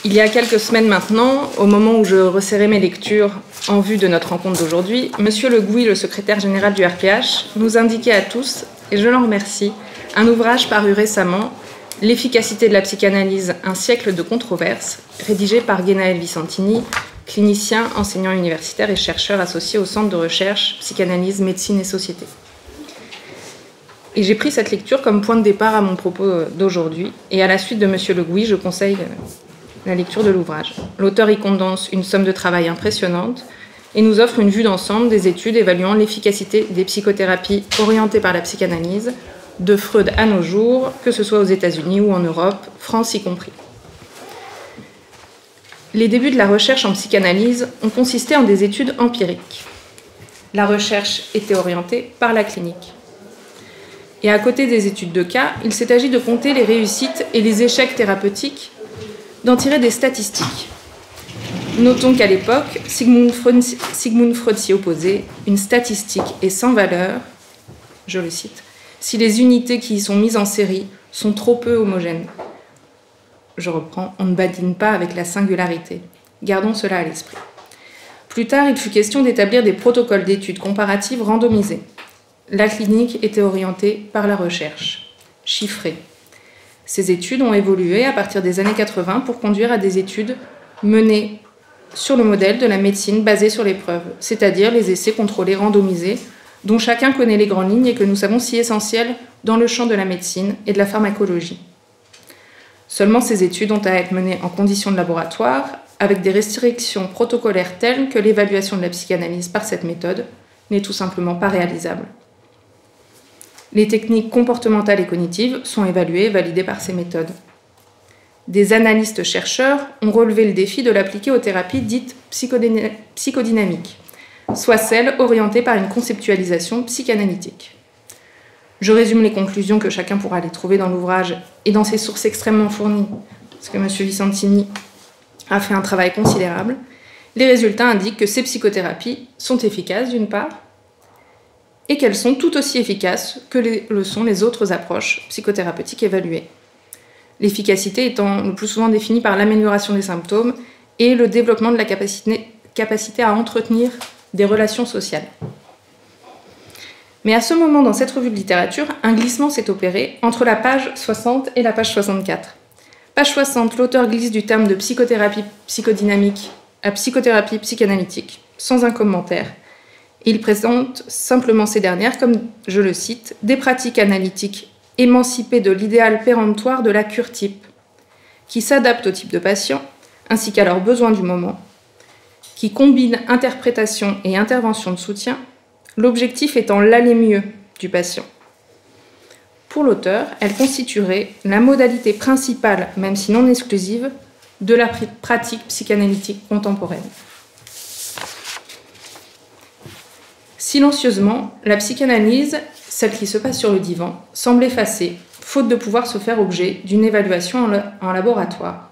Il y a quelques semaines maintenant, au moment où je resserrais mes lectures en vue de notre rencontre d'aujourd'hui, Monsieur Le Gouy, le secrétaire général du RPH, nous indiquait à tous, et je l'en remercie, un ouvrage paru récemment, L'efficacité de la psychanalyse, un siècle de controverses, rédigé par Gwenaël Vicentini, clinicien, enseignant universitaire et chercheur associé au Centre de recherche Psychanalyse, Médecine et Société. Et j'ai pris cette lecture comme point de départ à mon propos d'aujourd'hui, et à la suite de Monsieur Le Gouy, je conseille la lecture de l'ouvrage. L'auteur y condense une somme de travail impressionnante et nous offre une vue d'ensemble des études évaluant l'efficacité des psychothérapies orientées par la psychanalyse, de Freud à nos jours, que ce soit aux États-Unis ou en Europe, France y compris. Les débuts de la recherche en psychanalyse ont consisté en des études empiriques. La recherche était orientée par la clinique. Et à côté des études de cas, il s'est agi de compter les réussites et les échecs thérapeutiques, d'en tirer des statistiques. Notons qu'à l'époque, Sigmund Freud s'y opposait, une statistique est sans valeur, je le cite, si les unités qui y sont mises en série sont trop peu homogènes. Je reprends, on ne badine pas avec la singularité. Gardons cela à l'esprit. Plus tard, il fut question d'établir des protocoles d'études comparatives randomisés. La clinique était orientée par la recherche, chiffrée. Ces études ont évolué à partir des années 80 pour conduire à des études menées sur le modèle de la médecine basée sur les preuves, c'est-à-dire les essais contrôlés randomisés, dont chacun connaît les grandes lignes et que nous savons si essentielles dans le champ de la médecine et de la pharmacologie. Seulement, ces études ont à être menées en conditions de laboratoire, avec des restrictions protocolaires telles que l'évaluation de la psychanalyse par cette méthode n'est tout simplement pas réalisable. Les techniques comportementales et cognitives sont évaluées et validées par ces méthodes. Des analystes-chercheurs ont relevé le défi de l'appliquer aux thérapies dites psychodynamiques, soit celles orientées par une conceptualisation psychanalytique. Je résume les conclusions que chacun pourra les trouver dans l'ouvrage et dans ses sources extrêmement fournies, parce que M. Vicentini a fait un travail considérable. Les résultats indiquent que ces psychothérapies sont efficaces d'une part, et qu'elles sont tout aussi efficaces que le sont les autres approches psychothérapeutiques évaluées. L'efficacité étant le plus souvent définie par l'amélioration des symptômes et le développement de la capacité à entretenir des relations sociales. Mais à ce moment, dans cette revue de littérature, un glissement s'est opéré entre la page 60 et la page 64. Page 60, l'auteur glisse du terme de psychothérapie psychodynamique à psychothérapie psychanalytique, sans un commentaire. Il présente simplement ces dernières comme, je le cite, des pratiques analytiques émancipées de l'idéal péremptoire de la cure type, qui s'adaptent au type de patient ainsi qu'à leurs besoins du moment, qui combinent interprétation et intervention de soutien, l'objectif étant l'aller mieux du patient. Pour l'auteur, elle constituerait la modalité principale, même si non exclusive, de la pratique psychanalytique contemporaine. Silencieusement, la psychanalyse, celle qui se passe sur le divan, semble effacée, faute de pouvoir se faire objet d'une évaluation en laboratoire.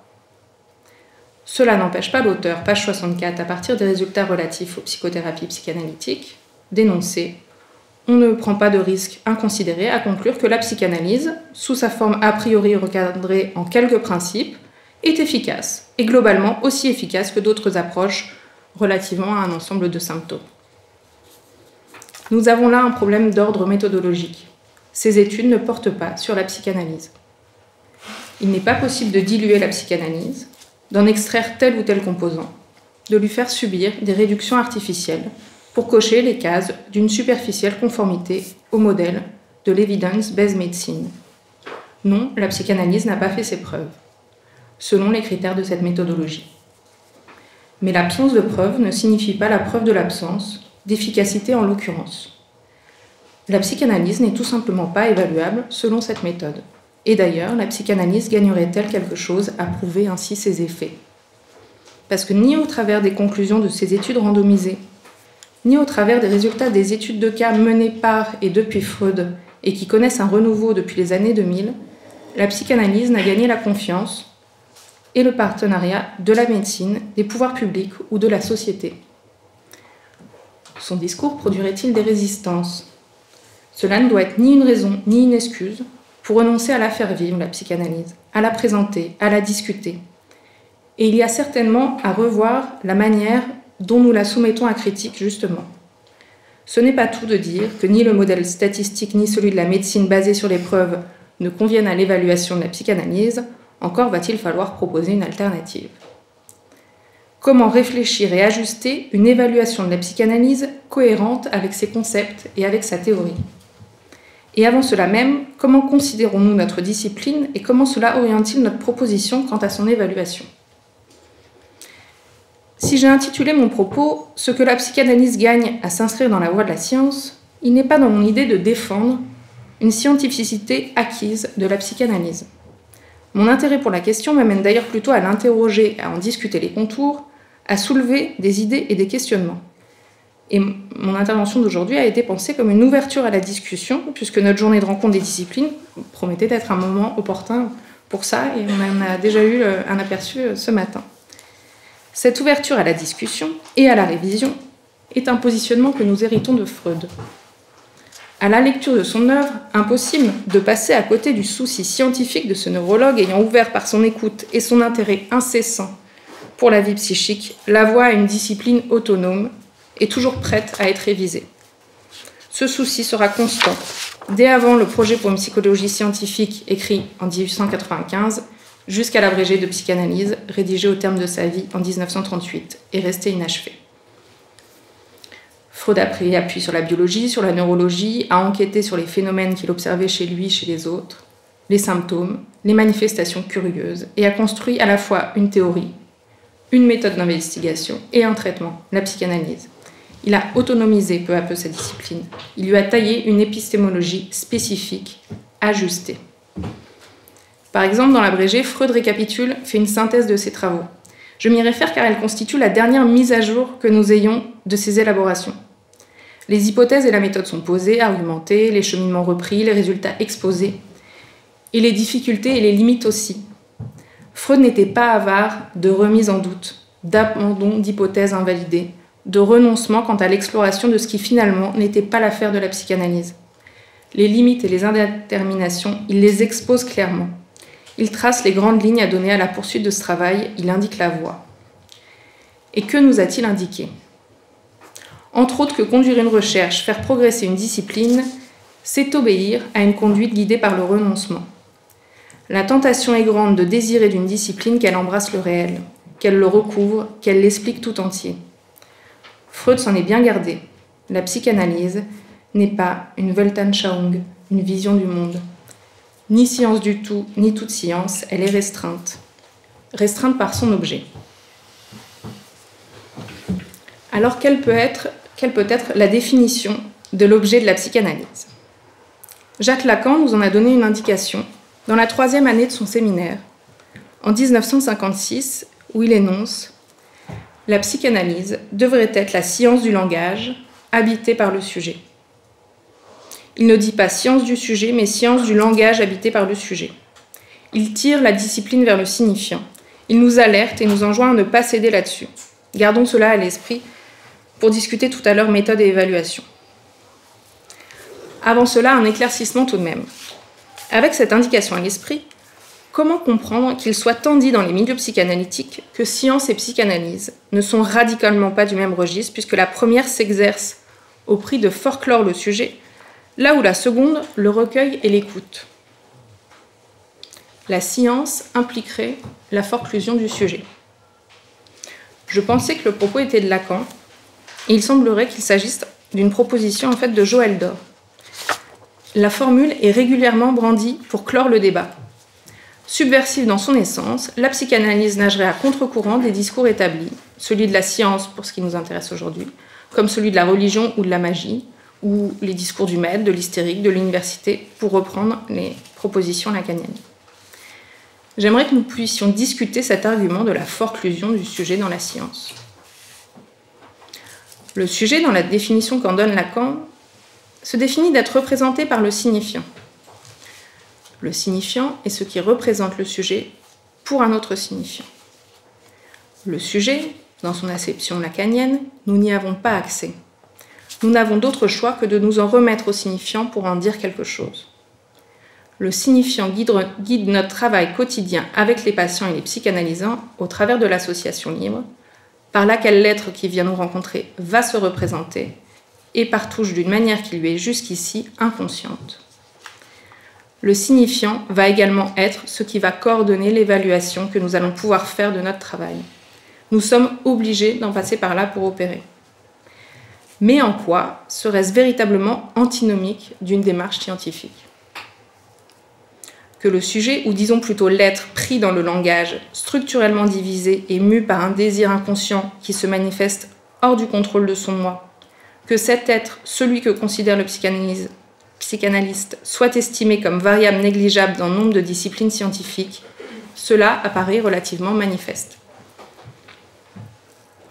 Cela n'empêche pas l'auteur, page 64, à partir des résultats relatifs aux psychothérapies psychanalytiques, d'énoncer « On ne prend pas de risque inconsidéré à conclure que la psychanalyse, sous sa forme a priori recadrée en quelques principes, est efficace, et globalement aussi efficace que d'autres approches relativement à un ensemble de symptômes. » Nous avons là un problème d'ordre méthodologique. Ces études ne portent pas sur la psychanalyse. Il n'est pas possible de diluer la psychanalyse, d'en extraire tel ou tel composant, de lui faire subir des réductions artificielles pour cocher les cases d'une superficielle conformité au modèle de l'evidence-based medicine. Non, la psychanalyse n'a pas fait ses preuves, selon les critères de cette méthodologie. Mais l'absence de preuve ne signifie pas la preuve de l'absence, d'efficacité en l'occurrence. La psychanalyse n'est tout simplement pas évaluable selon cette méthode. Et d'ailleurs, la psychanalyse gagnerait-elle quelque chose à prouver ainsi ses effets? Parce que ni au travers des conclusions de ces études randomisées, ni au travers des résultats des études de cas menées par et depuis Freud et qui connaissent un renouveau depuis les années 2000, la psychanalyse n'a gagné la confiance et le partenariat de la médecine, des pouvoirs publics ou de la société. Son discours produirait-il des résistances? Cela ne doit être ni une raison ni une excuse pour renoncer à la faire vivre, la psychanalyse, à la présenter, à la discuter. Et il y a certainement à revoir la manière dont nous la soumettons à critique, justement. Ce n'est pas tout de dire que ni le modèle statistique ni celui de la médecine basée sur les preuves ne conviennent à l'évaluation de la psychanalyse, encore va-t-il falloir proposer une alternative. Comment réfléchir et ajuster une évaluation de la psychanalyse cohérente avec ses concepts et avec sa théorie? Et avant cela même, comment considérons-nous notre discipline et comment cela oriente-t-il notre proposition quant à son évaluation? Si j'ai intitulé mon propos « Ce que la psychanalyse gagne à s'inscrire dans la voie de la science », il n'est pas dans mon idée de défendre une scientificité acquise de la psychanalyse. Mon intérêt pour la question m'amène d'ailleurs plutôt à l'interroger, à en discuter les contours, à soulever des idées et des questionnements. Et mon intervention d'aujourd'hui a été pensée comme une ouverture à la discussion, puisque notre journée de rencontre des disciplines promettait d'être un moment opportun pour ça, et on en a déjà eu un aperçu ce matin. Cette ouverture à la discussion et à la révision est un positionnement que nous héritons de Freud. À la lecture de son œuvre, impossible de passer à côté du souci scientifique de ce neurologue ayant ouvert par son écoute et son intérêt incessant pour la vie psychique la voie à une discipline autonome et toujours prête à être révisée. Ce souci sera constant dès avant le projet pour une psychologie scientifique écrit en 1895 jusqu'à l'abrégé de psychanalyse rédigé au terme de sa vie en 1938 et resté inachevé. Freud a pris appui sur la biologie, sur la neurologie, a enquêté sur les phénomènes qu'il observait chez lui, chez les autres, les symptômes, les manifestations curieuses, et a construit à la fois une théorie, une méthode d'investigation et un traitement, la psychanalyse. Il a autonomisé peu à peu sa discipline. Il lui a taillé une épistémologie spécifique, ajustée. Par exemple, dans l'abrégé, Freud récapitule, fait une synthèse de ses travaux. Je m'y réfère car elle constitue la dernière mise à jour que nous ayons de ses élaborations. Les hypothèses et la méthode sont posées, argumentées, les cheminements repris, les résultats exposés, et les difficultés et les limites aussi. Freud n'était pas avare de remise en doute, d'abandon d'hypothèses invalidées, de renoncement quant à l'exploration de ce qui finalement n'était pas l'affaire de la psychanalyse. Les limites et les indéterminations, il les expose clairement. Il trace les grandes lignes à donner à la poursuite de ce travail, il indique la voie. Et que nous a-t-il indiqué? Entre autres que conduire une recherche, faire progresser une discipline, c'est obéir à une conduite guidée par le renoncement. La tentation est grande de désirer d'une discipline qu'elle embrasse le réel, qu'elle le recouvre, qu'elle l'explique tout entier. Freud s'en est bien gardé. La psychanalyse n'est pas une Weltanschauung, une vision du monde. Ni science du tout, ni toute science, elle est restreinte. Restreinte par son objet. Alors, quelle peut être la définition de l'objet de la psychanalyse? Jacques Lacan nous en a donné une indication dans la 3e année de son séminaire, en 1956, où il énonce « La psychanalyse devrait être la science du langage, habitée par le sujet ». Il ne dit pas science du sujet, mais science du langage habité par le sujet. Il tire la discipline vers le signifiant. Il nous alerte et nous enjoint à ne pas céder là-dessus. Gardons cela à l'esprit pour discuter tout à l'heure méthode et évaluation. Avant cela, un éclaircissement tout de même. Avec cette indication à l'esprit, comment comprendre qu'il soit tant dit dans les milieux psychanalytiques que science et psychanalyse ne sont radicalement pas du même registre, puisque la première s'exerce au prix de forclore le sujet, là où la seconde le recueille et l'écoute. La science impliquerait la forclusion du sujet. Je pensais que le propos était de Lacan, et il semblerait qu'il s'agisse d'une proposition en fait de Joël Dor. La formule est régulièrement brandie pour clore le débat. Subversive dans son essence, la psychanalyse nagerait à contre-courant des discours établis, celui de la science pour ce qui nous intéresse aujourd'hui, comme celui de la religion ou de la magie, ou les discours du maître, de l'hystérique, de l'université, pour reprendre les propositions lacaniennes. J'aimerais que nous puissions discuter cet argument de la forclusion du sujet dans la science. Le sujet, dans la définition qu'en donne Lacan, se définit d'être représenté par le signifiant. Le signifiant est ce qui représente le sujet pour un autre signifiant. Le sujet, dans son acception lacanienne, nous n'y avons pas accès. Nous n'avons d'autre choix que de nous en remettre au signifiant pour en dire quelque chose. Le signifiant guide notre travail quotidien avec les patients et les psychanalysants au travers de l'association libre, par laquelle l'être qui vient nous rencontrer va se représenter et partouche d'une manière qui lui est jusqu'ici inconsciente. Le signifiant va également être ce qui va coordonner l'évaluation que nous allons pouvoir faire de notre travail. Nous sommes obligés d'en passer par là pour opérer. Mais en quoi serait-ce véritablement antinomique d'une démarche scientifique ? Que le sujet, ou disons plutôt l'être pris dans le langage, structurellement divisé et mu par un désir inconscient qui se manifeste hors du contrôle de son moi, que cet être, celui que considère le psychanalyste, soit estimé comme variable négligeable dans nombre de disciplines scientifiques, cela apparaît relativement manifeste.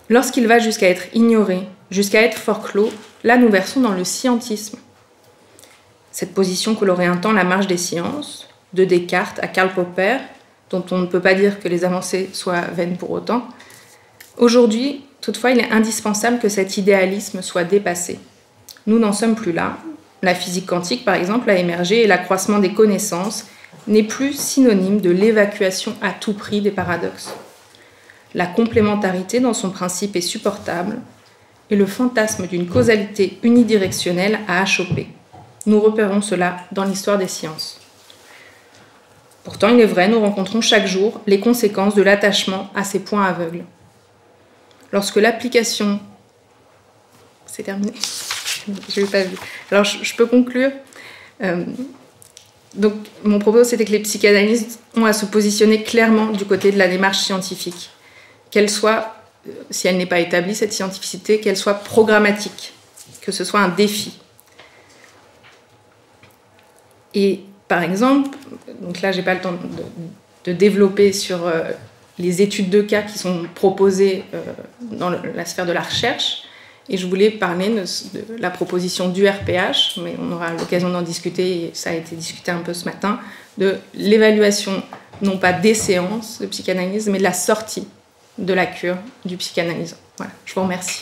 Lorsqu'il va jusqu'à être ignoré, jusqu'à être forclos, là nous versons dans le scientisme. Cette position colorait un temps la marche des sciences, de Descartes à Karl Popper, dont on ne peut pas dire que les avancées soient vaines pour autant. Aujourd'hui, toutefois, il est indispensable que cet idéalisme soit dépassé. Nous n'en sommes plus là. La physique quantique, par exemple, a émergé et l'accroissement des connaissances n'est plus synonyme de l'évacuation à tout prix des paradoxes. La complémentarité dans son principe est supportable et le fantasme d'une causalité unidirectionnelle a achoppé. Nous repérons cela dans l'histoire des sciences. Pourtant, il est vrai, nous rencontrons chaque jour les conséquences de l'attachement à ces points aveugles. Lorsque l'application... C'est terminé ? Je n'ai pas vu. Alors, je peux conclure. Donc, mon propos, c'était que les psychanalystes ont à se positionner clairement du côté de la démarche scientifique. Qu'elle soit, si elle n'est pas établie, cette scientificité, qu'elle soit programmatique, que ce soit un défi. Et par exemple, donc là, je n'ai pas le temps de développer sur les études de cas qui sont proposées dans la sphère de la recherche. Et je voulais parler de la proposition du RPH, mais on aura l'occasion d'en discuter, et ça a été discuté un peu ce matin, de l'évaluation, non pas des séances de psychanalyse, mais de la sortie de la cure du psychanalysant. Voilà, je vous remercie.